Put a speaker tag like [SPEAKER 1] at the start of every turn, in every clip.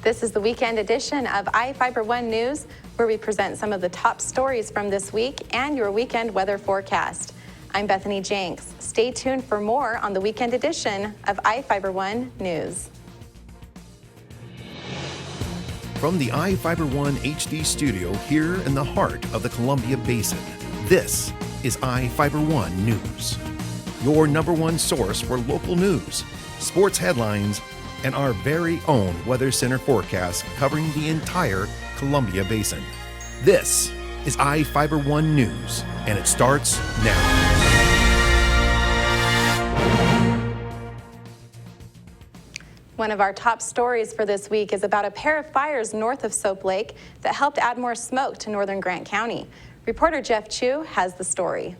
[SPEAKER 1] This is the weekend edition of iFiber One News, where we present some of the top stories from this week and your weekend weather forecast. I'm Bethany Jenks. Stay tuned for more on the weekend edition of iFiber One News.
[SPEAKER 2] From the iFiber One HD studio here in the heart of the Columbia Basin, this is iFiber One News, your number one source for local news, sports headlines, and our very own Weather Center forecast covering the entire Columbia Basin. This is iFiber One News, and it starts now.
[SPEAKER 1] One of our top stories for this week is about a pair of fires north of Soap Lake that helped add more smoke to northern Grant County. Reporter Jeff Chu has the story.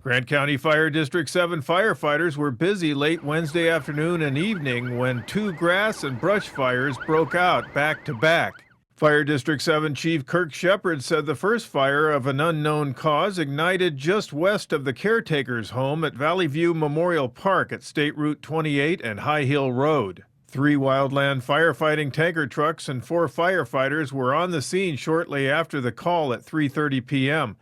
[SPEAKER 3] Grant County Fire District 7 firefighters were busy late Wednesday afternoon and evening when two grass and brush fires broke out back to back. Fire District 7 Chief Kirk Shepard said the first fire of an unknown cause ignited just west of the caretaker's home at Valley View Memorial Park at State Route 28 and High Hill Road. 3 wildland firefighting tanker trucks and 4 firefighters were on the scene shortly after the call at 3:30 p.m.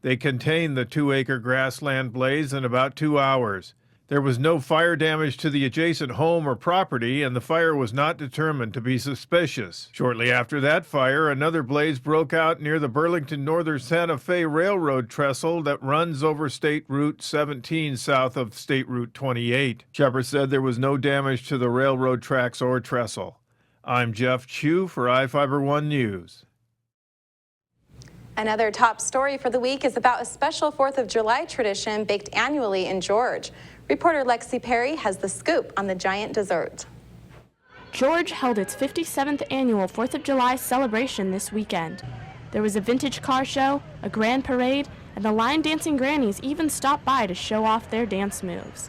[SPEAKER 3] They contained the 2-acre grassland blaze in about 2 hours. There was no fire damage to the adjacent home or property, and the fire was not determined to be suspicious. Shortly after that fire, another blaze broke out near the Burlington Northern Santa Fe Railroad trestle that runs over State Route 17 south of State Route 28. Shepard said there was no damage to the railroad tracks or trestle. I'm Jeff Chu for iFiber One News.
[SPEAKER 1] Another top story for the week is about a special 4th of July tradition baked annually in George. Reporter Lexi Perry has the scoop on the giant dessert.
[SPEAKER 4] George held its 57th annual 4th of July celebration this weekend. There was a vintage car show, a grand parade, and the line dancing grannies even stopped by to show off their dance moves.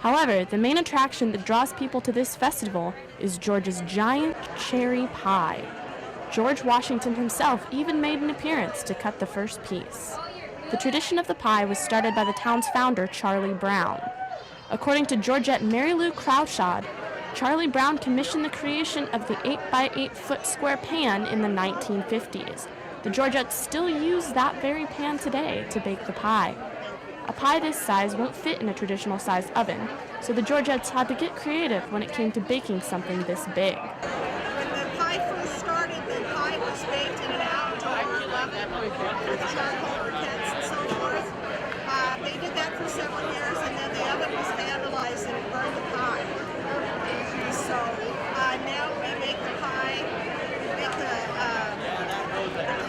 [SPEAKER 4] However, the main attraction that draws people to this festival is George's giant cherry pie. George Washington himself even made an appearance to cut the first piece. The tradition of the pie was started by the town's founder, Charlie Brown. According to Georgette Mary Lou Crouchard, Charlie Brown commissioned the creation of the 8-by-8-foot square pan in the 1950s. The Georgettes still use that very pan today to bake the pie. A pie this size won't fit in a traditional-sized oven, so the Georgettes had to get creative when it came to baking something this big.
[SPEAKER 5] When the pie first started, the pie was baked in an outdoor oven with charcoal briquettes and so forth. They did that for several years, and then the oven was vandalized and it burned the pie. So now we make the pie, make the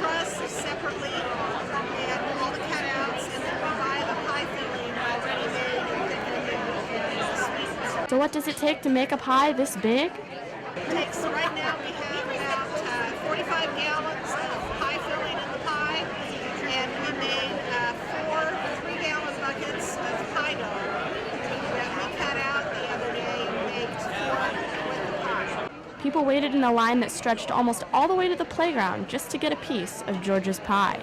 [SPEAKER 5] crust separately, and all the cutouts, and then we buy the pie filling already made and thickened and sweetened.
[SPEAKER 4] So what does it take to make a pie this big?
[SPEAKER 5] Right now we have about 45 gallons of pie filling in the pie, and we made 4 3-gallon buckets of pie dough that we cut out the other day and baked with the pie.
[SPEAKER 4] People waited in a line that stretched almost all the way to the playground just to get a piece of George's pie.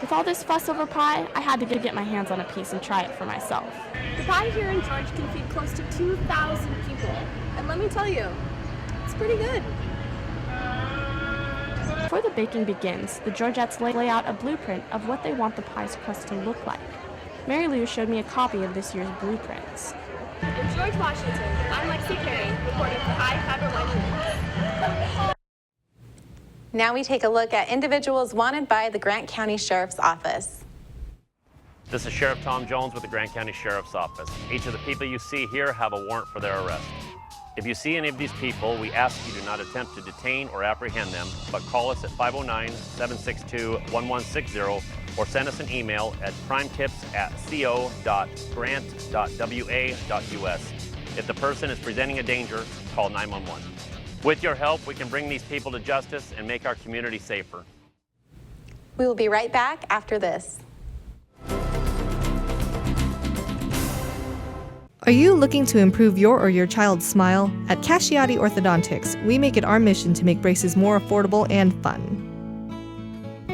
[SPEAKER 4] With all this fuss over pie, I had to get my hands on a piece and try it for myself.
[SPEAKER 6] The pie here in George can feed close to 2,000 people, and let me tell you, it's pretty good.
[SPEAKER 4] Before the baking begins, the Georgettes lay out a blueprint of what they want the pie's crust to look like. Mary Lou showed me a copy of this year's blueprints.
[SPEAKER 6] In George, Washington, I'm Lexi Perry, reporting for iFiber One News.
[SPEAKER 1] Now we take a look at individuals wanted by the Grant County Sheriff's Office.
[SPEAKER 7] This is Sheriff Tom Jones with the Grant County Sheriff's Office. Each of the people you see here have a warrant for their arrest. If you see any of these people, we ask you do not attempt to detain or apprehend them, but call us at 509-762-1160 or send us an email at crimetips@co.grant.wa.us. If the person is presenting a danger, call 911. With your help, we can bring these people to justice and make our community safer.
[SPEAKER 1] We will be right back after this.
[SPEAKER 8] Are you looking to improve your or your child's smile? At Casciati Orthodontics, we make it our mission to make braces more affordable and fun.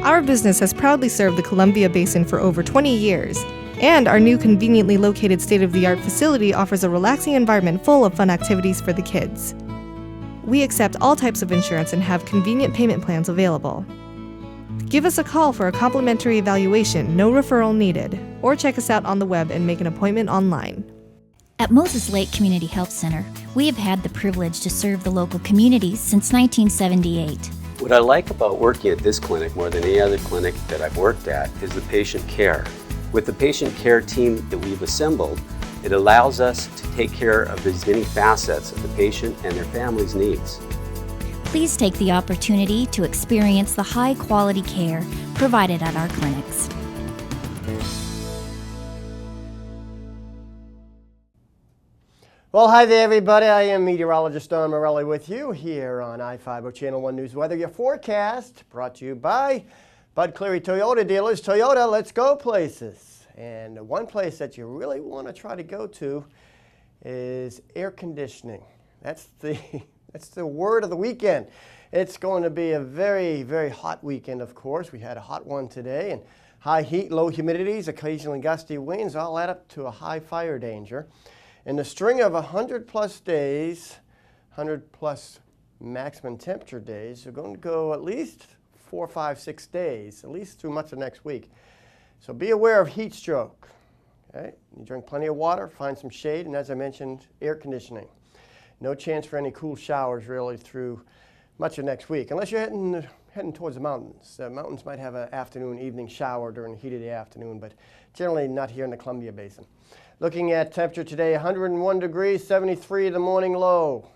[SPEAKER 8] Our business has proudly served the Columbia Basin for over 20 years, and our new conveniently located state-of-the-art facility offers a relaxing environment full of fun activities for the kids. We accept all types of insurance and have convenient payment plans available. Give us a call for a complimentary evaluation, no referral needed, or check us out on the web and make an appointment online.
[SPEAKER 9] At Moses Lake Community Health Center, we have had the privilege to serve the local communities since 1978.
[SPEAKER 10] What I like about working at this clinic more than any other clinic that I've worked at is the patient care. With the patient care team that we've assembled, it allows us to take care of as many facets of the patient and their family's needs.
[SPEAKER 9] Please take the opportunity to experience the high-quality care provided at our clinics.
[SPEAKER 11] Well, hi there, everybody. I am meteorologist Don Morelli with you here on iFiber Channel 1 News Weather. Your forecast brought to you by Bud Cleary Toyota dealers. Toyota, let's go places. And one place that you really want to try to go to is air conditioning. That's the word of the weekend. It's going to be a very, very hot weekend, of course. We had a hot one today, and high heat, low humidities, occasionally gusty winds all add up to a high fire danger. In the string of 100+ days, 100+ maximum temperature days, we're going to go at least 4, 5, 6 days, at least through much of next week. So be aware of heat stroke. Okay? You drink plenty of water, find some shade, and as I mentioned, air conditioning. No chance for any cool showers really through much of next week, unless you're heading towards the mountains. The mountains might have an afternoon, evening shower during the heat of the afternoon, but generally not here in the Columbia Basin. Looking at temperature today, 101 degrees, 73 the morning low.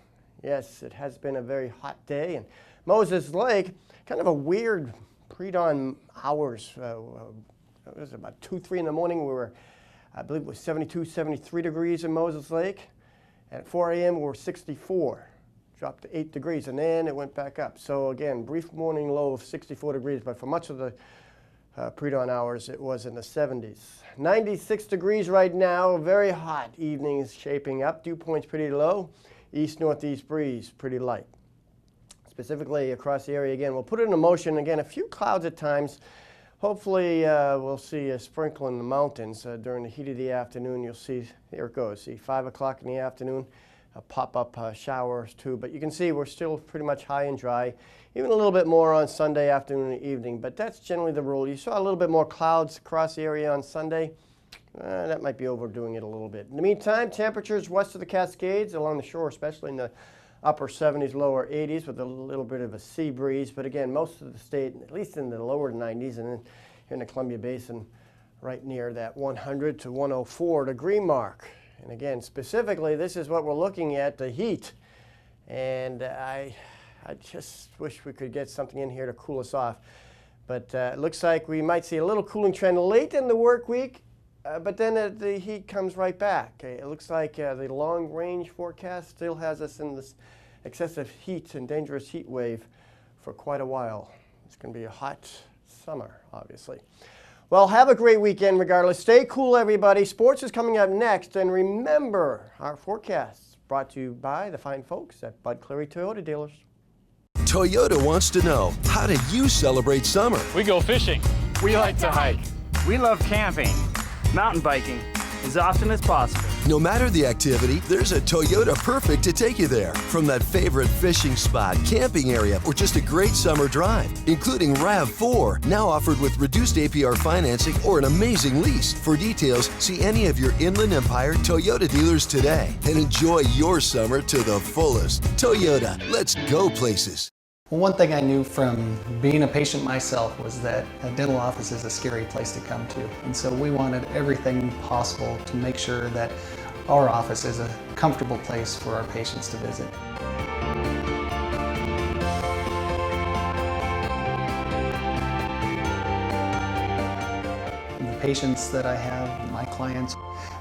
[SPEAKER 11] Yes, it has been a very hot day. And Moses Lake, kind of a weird pre-dawn hours. It was about 2, 3 in the morning. We were, I believe it was 72, 73 degrees in Moses Lake. At 4 a.m. we were 64. Dropped to 8 degrees, and then it went back up. So again, brief morning low of 64 degrees, but for much of the pre-dawn hours, it was in the 70s. 96 degrees right now, very hot. Evening is shaping up. Dew point's pretty low. East-northeast breeze, pretty light. Specifically across the area again, we'll put it in motion. Again, a few clouds at times. Hopefully we'll see a sprinkle in the mountains during the heat of the afternoon. You'll see, here it goes, see 5 o'clock in the afternoon, pop-up showers too. But you can see we're still pretty much high and dry. Even a little bit more on Sunday afternoon and evening, but that's generally the rule. You saw a little bit more clouds across the area on Sunday. That might be overdoing it a little bit. In the meantime, temperatures west of the Cascades, along the shore, especially in the upper 70s, lower 80s, with a little bit of a sea breeze. But again, most of the state, at least in the lower 90s, and then here in the Columbia Basin, right near that 100 to 104 degree mark. And again, specifically, this is what we're looking at, the heat. And I just wish we could get something in here to cool us off. But it looks like we might see a little cooling trend late in the work week, but then the heat comes right back. It looks like the long-range forecast still has us in this excessive heat and dangerous heat wave for quite a while. It's going to be a hot summer, obviously. Well, have a great weekend regardless. Stay cool, everybody. Sports is coming up next. And remember, our forecasts brought to you by the fine folks at Bud Cleary Toyota dealers.
[SPEAKER 12] Toyota wants to know, how do you celebrate summer?
[SPEAKER 13] We go fishing. We like to hike. We love camping, mountain biking, as often as possible.
[SPEAKER 12] No matter the activity, there's a Toyota perfect to take you there. From that favorite fishing spot, camping area, or just a great summer drive. Including RAV4, now offered with reduced APR financing or an amazing lease. For details, see any of your Inland Empire Toyota dealers today and enjoy your summer to the fullest. Toyota, let's go places.
[SPEAKER 14] Well, one thing I knew from being a patient myself was that a dental office is a scary place to come to. And so we wanted everything possible to make sure that our office is a comfortable place for our patients to visit. The patients that I have, my clients,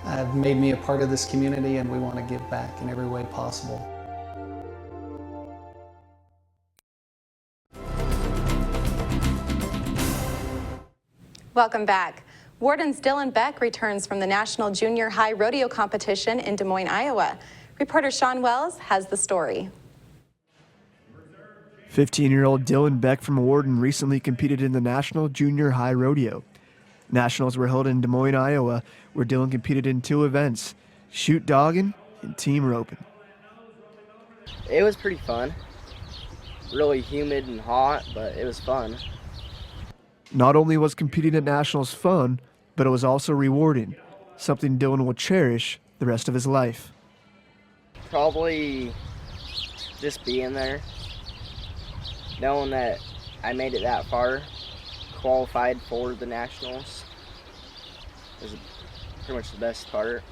[SPEAKER 14] have made me a part of this community, and we want to give back in every way possible.
[SPEAKER 1] Welcome back. Warden's Dylan Beck returns from the National Junior High Rodeo Competition in Des Moines, Iowa. Reporter Sean Wells has the story.
[SPEAKER 15] 15-year-old Dylan Beck from Warden recently competed in the National Junior High Rodeo. Nationals were held in Des Moines, Iowa, where Dylan competed in 2 events, shoot dogging and team roping.
[SPEAKER 16] It was pretty fun. Really humid and hot, but it was fun.
[SPEAKER 15] Not only was competing at Nationals fun, but it was also rewarding, something Dylan will cherish the rest of his life.
[SPEAKER 16] Probably just being there, knowing that I made it that far, qualified for the Nationals, is pretty much the best part.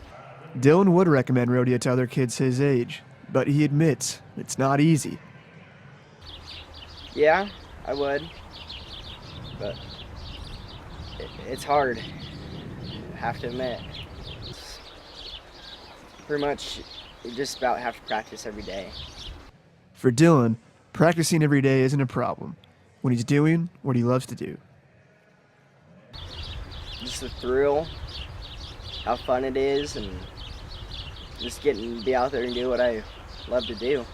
[SPEAKER 15] Dylan would recommend rodeo to other kids his age, but he admits it's not easy.
[SPEAKER 16] Yeah, I would, but it's hard, I have to admit. It's pretty much, you just about have to practice every day.
[SPEAKER 15] For Dylan, practicing every day isn't a problem when he's doing what he loves to do.
[SPEAKER 16] Just the thrill, how fun it is, and just getting to be out there and do what I love to do.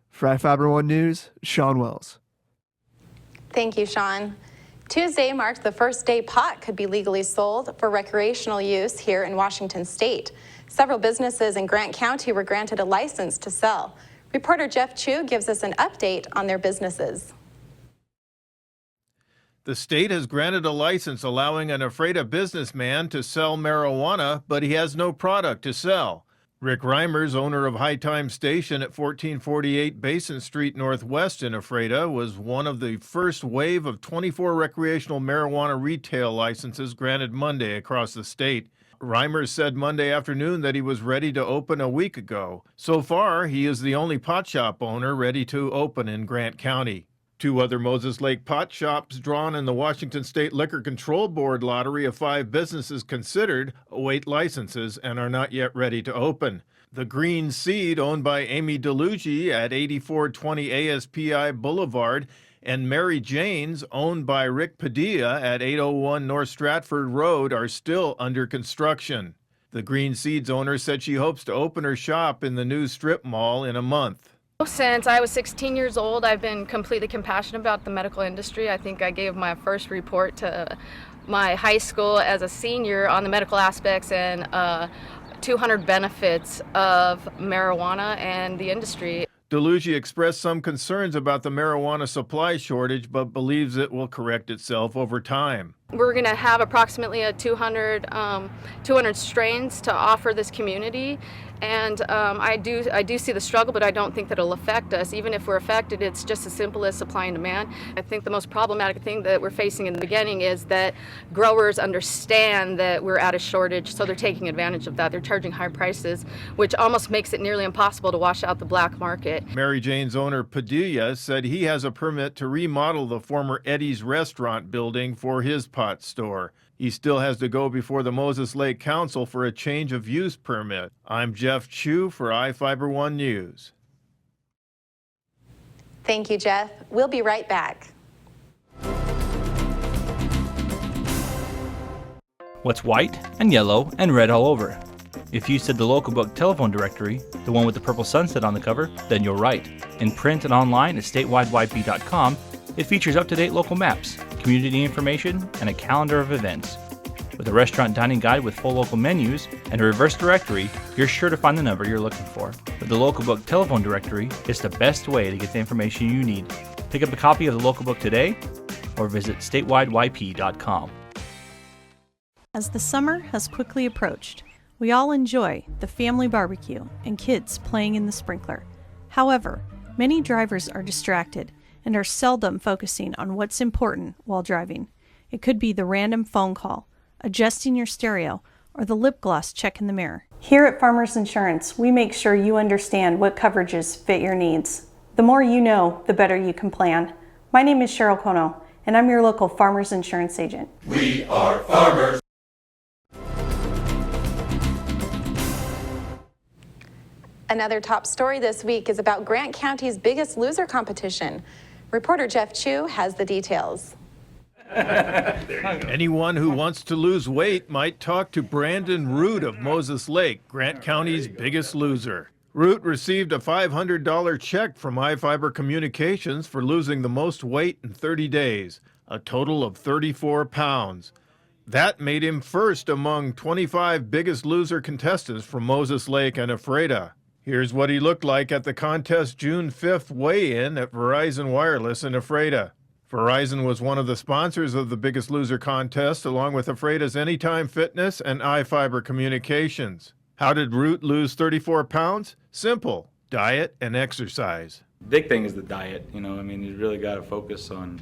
[SPEAKER 2] For iFiber One News, Sean Wells.
[SPEAKER 1] Thank you, Sean. Tuesday marked the first day pot could be legally sold for recreational use here in Washington State. Several businesses in Grant County were granted a license to sell. Reporter Jeff Chu gives us an update on their businesses.
[SPEAKER 3] The state has granted a license allowing an Ephrata businessman to sell marijuana, but he has no product to sell. Rick Reimers, owner of High Time Station at 1448 Basin Street Northwest in Ephrata, was one of the first wave of 24 recreational marijuana retail licenses granted Monday across the state. Reimers said Monday afternoon that he was ready to open a week ago. So far, he is the only pot shop owner ready to open in Grant County. 2 other Moses Lake pot shops drawn in the Washington State Liquor Control Board lottery of 5 businesses considered await licenses and are not yet ready to open. The Green Seed, owned by Amy DeLuigi at 8420 ASPI Boulevard, and Mary Jane's, owned by Rick Padilla at 801 North Stratford Road, are still under construction. The Green Seed's owner said she hopes to open her shop in the new strip mall in a month.
[SPEAKER 17] Since I was 16 years old, I've been completely compassionate about the medical industry. I think I gave my first report to my high school as a senior on the medical aspects and 200 benefits of marijuana and the industry.
[SPEAKER 3] DeLuigi expressed some concerns about the marijuana supply shortage, but believes it will correct itself over time.
[SPEAKER 17] We're going to have approximately 200 strains to offer this community, and I do see the struggle, but I don't think that it'll affect us. Even if we're affected, it's just as simple as supply and demand. I think the most problematic thing that we're facing in the beginning is that growers understand that we're at a shortage, so they're taking advantage of that. They're charging high prices, which almost makes it nearly impossible to wash out the black market.
[SPEAKER 3] Mary Jane's owner Padilla said he has a permit to remodel the former Eddie's restaurant building for his pot store. He still has to go before the Moses Lake Council for a change of use permit. I'm Jeff Chu for iFiber One News.
[SPEAKER 1] Thank you, Jeff. We'll be right back.
[SPEAKER 18] What's white and yellow and red all over? If you said the local book telephone directory, the one with the purple sunset on the cover, then you're right. In print and online at statewideyp.com, it features up-to-date local maps, community information, and a calendar of events. With a restaurant dining guide with full local menus and a reverse directory, you're sure to find the number you're looking for. With the local book telephone directory, it's the best way to get the information you need. Pick up a copy of the local book today or visit statewideyp.com.
[SPEAKER 19] As the summer has quickly approached, we all enjoy the family barbecue and kids playing in the sprinkler. However, many drivers are distracted and are seldom focusing on what's important while driving. It could be the random phone call, adjusting your stereo, or the lip gloss check in the mirror. Here at Farmers Insurance, we make sure you understand what coverages fit your needs. The more you know, the better you can plan. My name is Cheryl Kono, and I'm your local Farmers Insurance agent.
[SPEAKER 20] We are farmers.
[SPEAKER 1] Another top story this week is about Grant County's Biggest Loser competition. Reporter Jeff Chu has the details.
[SPEAKER 3] Anyone who wants to lose weight might talk to Brandon Root of Moses Lake, Grant County's Biggest Loser. Root received a $500 check from iFiber Communications for losing the most weight in 30 days, a total of 34 pounds. That made him first among 25 biggest loser contestants from Moses Lake and Ephrata. Here's what he looked like at the contest June 5th weigh-in at Verizon Wireless in Ephrata. Verizon was one of the sponsors of the Biggest Loser contest, along with Ephrata's Anytime Fitness and iFiber Communications. How did Root lose 34 pounds? Simple: diet and exercise.
[SPEAKER 21] Big thing is the diet. You really got to focus on.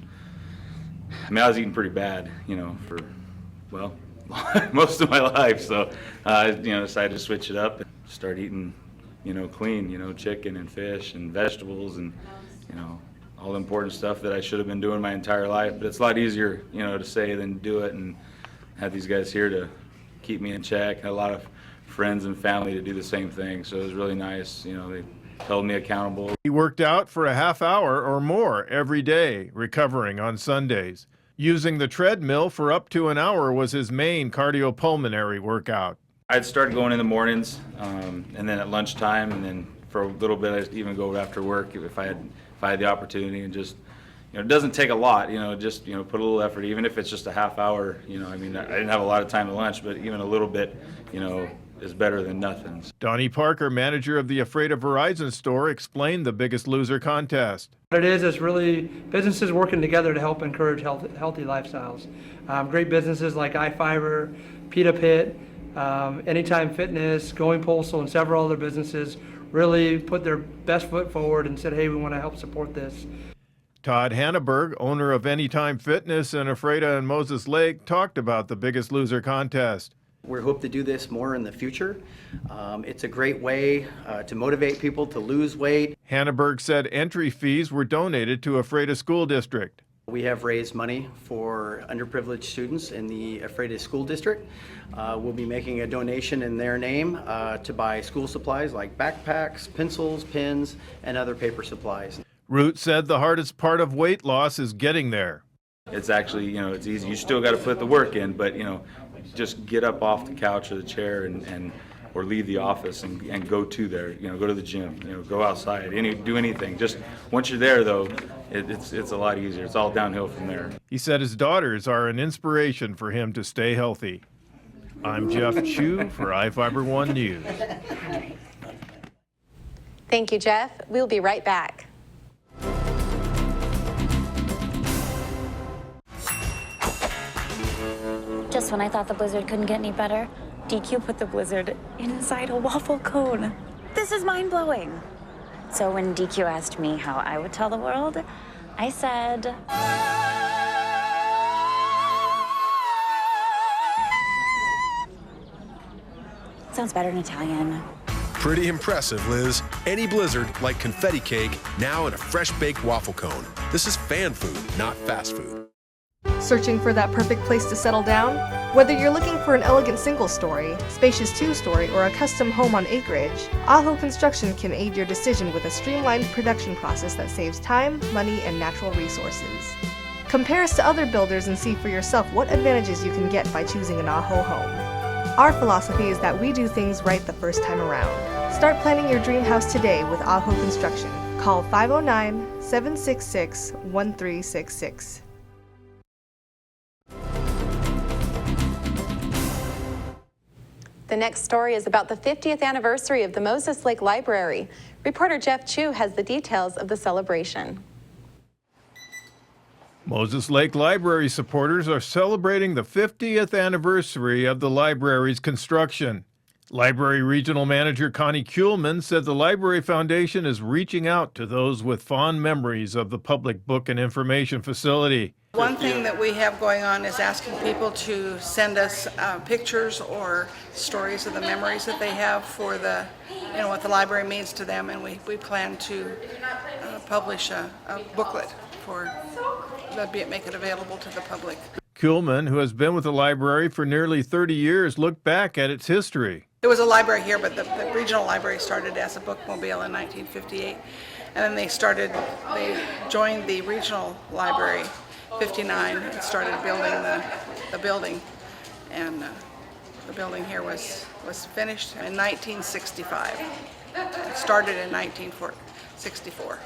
[SPEAKER 21] I was eating pretty bad, for, most of my life. So, I decided to switch it up and start eating, clean, chicken and fish and vegetables and, all the important stuff that I should have been doing my entire life. But it's a lot easier, to say than do it, and have these guys here to keep me in check. Had a lot of friends and family to do the same thing, so it was really nice. They held me accountable.
[SPEAKER 3] He worked out for a half hour or more every day, recovering on Sundays. Using the treadmill for up to an hour was his main cardiopulmonary workout.
[SPEAKER 21] I'd start going in the mornings, and then at lunchtime, and then for a little bit I'd even go after work if I had the opportunity, and just, it doesn't take a lot, just, put a little effort, even if it's just a half hour, I didn't have a lot of time at lunch, but even a little bit, is better than nothing.
[SPEAKER 3] Donnie Parker, manager of the Ephrata Verizon store, explained the Biggest Loser contest.
[SPEAKER 22] What it is really businesses working together to help encourage healthy lifestyles. Great businesses like iFiber, Pita Pit, Anytime Fitness, Going Postal, and several other businesses really put their best foot forward and said, hey, we want to help support this.
[SPEAKER 3] Todd Hanneberg, owner of Anytime Fitness in Ephrata and Moses Lake, talked about the Biggest Loser contest.
[SPEAKER 23] We hope to do this more in the future. It's a great way to motivate people to lose weight.
[SPEAKER 3] Hanneberg said entry fees were donated to Ephrata School District.
[SPEAKER 23] We have raised money for underprivileged students in the Ephrata School District. We'll be making a donation in their name to buy school supplies like backpacks, pencils, pens, and other paper supplies.
[SPEAKER 3] Root said the hardest part of weight loss is getting there.
[SPEAKER 21] It's actually, it's easy. You still got to put the work in, but, just get up off the couch or the chair and or leave the office and go to there, go to the gym, go outside, do anything. Just once you're there, though, it's a lot easier. It's all downhill from there.
[SPEAKER 3] He said his daughters are an inspiration for him to stay healthy. I'm Jeff Chu for iFiber One News.
[SPEAKER 1] Thank you, Jeff. We'll be right back.
[SPEAKER 24] Just when I thought the blizzard couldn't get any better, DQ put the blizzard inside a waffle cone. This is mind-blowing. So when DQ asked me how I would tell the world, I said... Sounds better in Italian.
[SPEAKER 25] Pretty impressive, Liz. Any blizzard, like confetti cake, now in a fresh-baked waffle cone. This is fan food, not fast food.
[SPEAKER 8] Searching for that perfect place to settle down? Whether you're looking for an elegant single-story, spacious two-story, or a custom home on acreage, Aho Construction can aid your decision with a streamlined production process that saves time, money, and natural resources. Compare us to other builders and see for yourself what advantages you can get by choosing an Aho home. Our philosophy is that we do things right the first time around. Start planning your dream house today with Aho Construction. Call 509-766-1366.
[SPEAKER 1] The next story is about the 50th anniversary of the Moses Lake Library. Reporter Jeff Chu has the details of the celebration.
[SPEAKER 3] Moses Lake Library supporters are celebrating the 50th anniversary of the library's construction. Library Regional Manager Connie Kuhlman said the Library Foundation is reaching out to those with fond memories of the public book and information facility.
[SPEAKER 5] One thing that we have going on is asking people to send us pictures or stories of the memories that they have for the, what the library means to them, and we plan to publish a booklet for make it available to the public.
[SPEAKER 3] Kuhlman, who has been with the library for nearly 30 years, looked back at its history.
[SPEAKER 5] There was a library here, but the regional library started as a bookmobile in 1958, and then they joined the regional library 59 and started building the building, and the building here was finished in 1965. It started in 1964.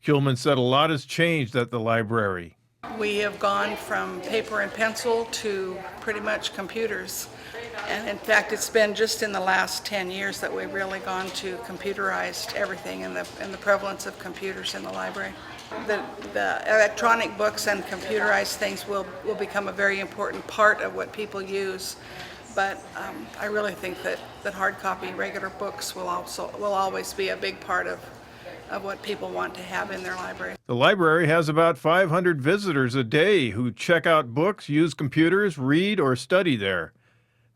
[SPEAKER 3] Kuhlman said a lot has changed at the library.
[SPEAKER 5] We have gone from paper and pencil to pretty much computers. And in fact, it's been just in the last 10 years that we've really gone to computerized everything and the prevalence of computers in the library. The electronic books and computerized things will become a very important part of what people use. But I really think that hard copy regular books will always be a big part of what people want to have in their library.
[SPEAKER 3] The library has about 500 visitors a day who check out books, use computers, read, or study there.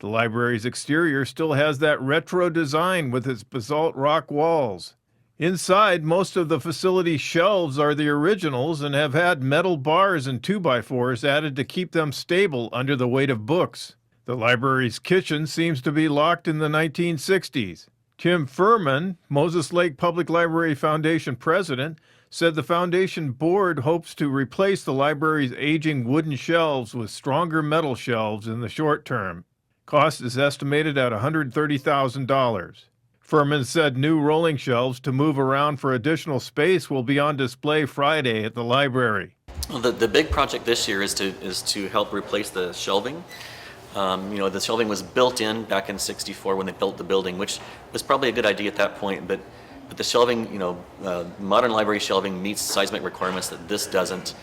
[SPEAKER 3] The library's exterior still has that retro design with its basalt rock walls. Inside, most of the facility's shelves are the originals and have had metal bars and 2x4s added to keep them stable under the weight of books. The library's kitchen seems to be locked in the 1960s. Tim Furman, Moses Lake Public Library Foundation president, said the foundation board hopes to replace the library's aging wooden shelves with stronger metal shelves in the short term. Cost is estimated at $130,000. Furman said new rolling shelves to move around for additional space will be on display Friday at the library.
[SPEAKER 4] Well, the big project this year is to help replace the shelving. The shelving was built in back in '64 when they built the building, which was probably a good idea at that point, but the shelving, modern library shelving meets seismic requirements that this doesn't.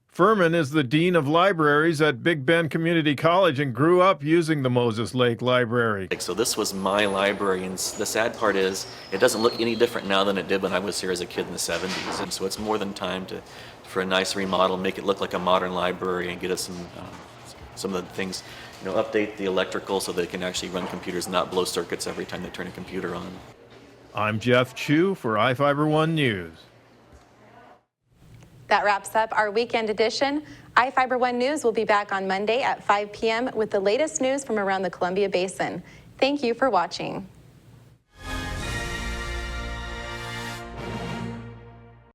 [SPEAKER 3] Furman is the Dean of Libraries at Big Bend Community College and grew up using the Moses Lake Library.
[SPEAKER 4] So this was my library, and the sad part is it doesn't look any different now than it did when I was here as a kid in the 70s. And so it's more than time for a nice remodel, make it look like a modern library and get us some of the things, update the electrical so they can actually run computers and not blow circuits every time they turn a computer on.
[SPEAKER 3] I'm Jeff Chu for iFiber1 News.
[SPEAKER 1] That wraps up our weekend edition. iFiber1 News will be back on Monday at 5 p.m. with the latest news from around the Columbia Basin. Thank you for watching.